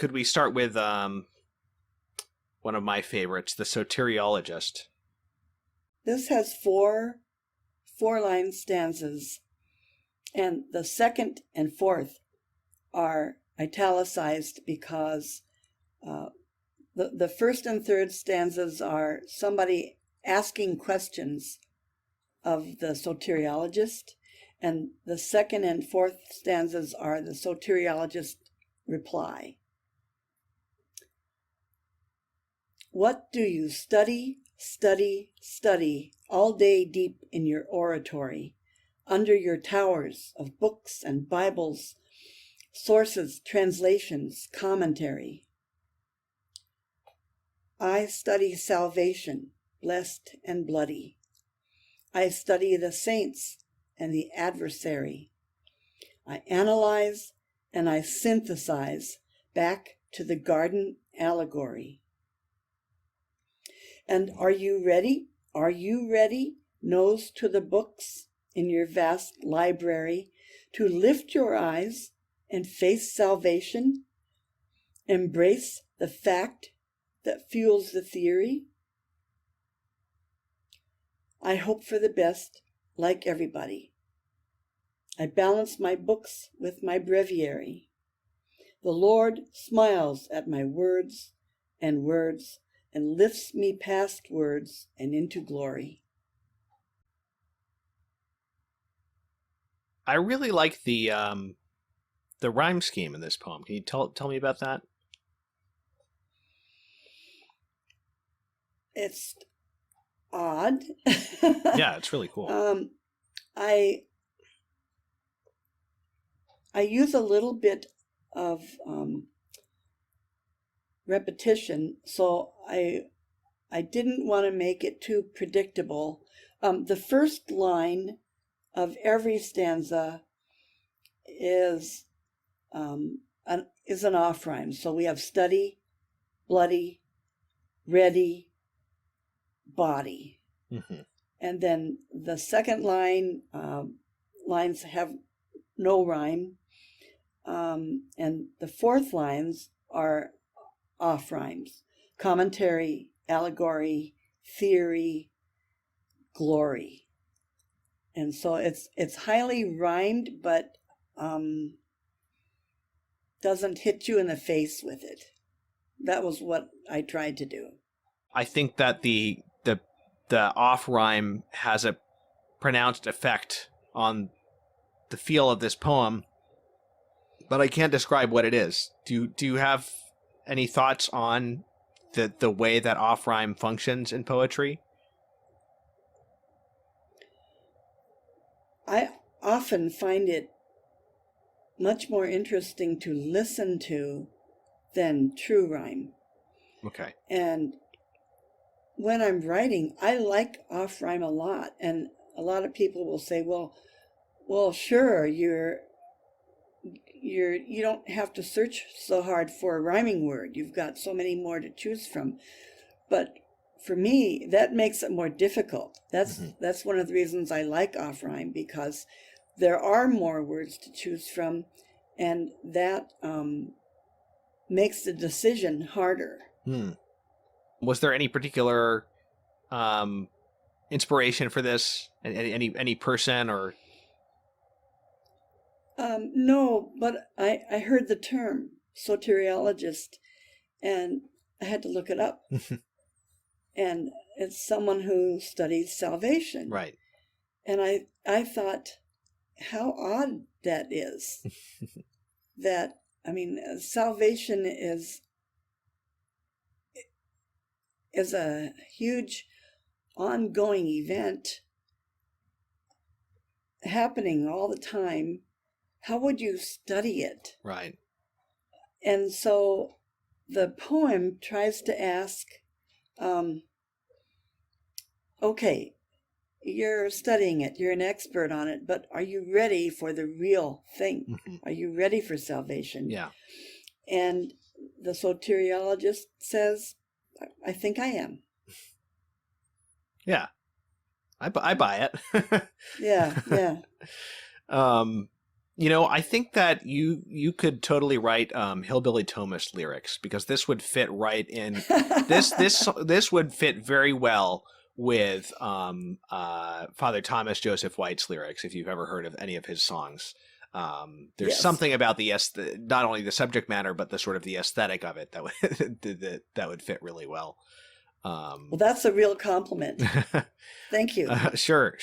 could we start with one of my favorites, the Soteriologist? This has four-line stanzas, and the second and fourth are italicized because the first and third stanzas are somebody asking questions of the soteriologist, and the second and fourth stanzas are the soteriologist reply. What do you study, study, study all day deep in your oratory, under your towers of books and Bibles, sources, translations, commentary? I study salvation, blessed and bloody. I study the saints and the adversary. I analyze and I synthesize back to the garden allegory. And are you ready? Are you ready, nose to the books in your vast library, to lift your eyes and face salvation? Embrace the fact that fuels the theory? I hope for the best, like everybody. I balance my books with my breviary. The Lord smiles at my words and lifts me past words and into glory. I really like the rhyme scheme in this poem. Can you tell me about that? It's odd. Yeah, it's really cool. I use a little bit of repetition, so I didn't want to make it too predictable. The first line of every stanza is an off rhyme. So we have study, bloody, ready, body. Mm-hmm. And then the second lines have no rhyme. And the fourth lines are off rhymes: commentary, allegory, theory, glory. And so it's highly rhymed, but doesn't hit you in the face with it. That was what I tried to do. I think that the off rhyme has a pronounced effect on the feel of this poem, but I can't describe what it is. Do you have any thoughts on the way that off rhyme functions in poetry? I often find it much more interesting to listen to than true rhyme. Okay. And when I'm writing, I like off rhyme a lot. And a lot of people will say, well, sure, you don't have to search so hard for a rhyming word. You've got so many more to choose from. But for me, that makes it more difficult. That's one of the reasons I like off rhyme, because there are more words to choose from, and that makes the decision harder. Was there any particular inspiration for this? Any person or? No, but I heard the term soteriologist, and I had to look it up. And it's someone who studies salvation. Right. And I thought, how odd that is. That, I mean, salvation is a huge ongoing event happening all the time. How would you study it? Right. And so the poem tries to ask, okay, you're studying it, you're an expert on it, but are you ready for the real thing? Mm-hmm. Are you ready for salvation? Yeah. And the soteriologist says, I think I am. Yeah. I buy it. Yeah. I think that you could totally write Hillbilly Thomas lyrics, because this would fit right in. This would fit very well with Father Thomas Joseph White's lyrics, if you've ever heard of any of his songs. There's Yes. something about not only the subject matter, but the sort of the aesthetic of it that would that would fit really well. Well, that's a real compliment. Thank you. Sure.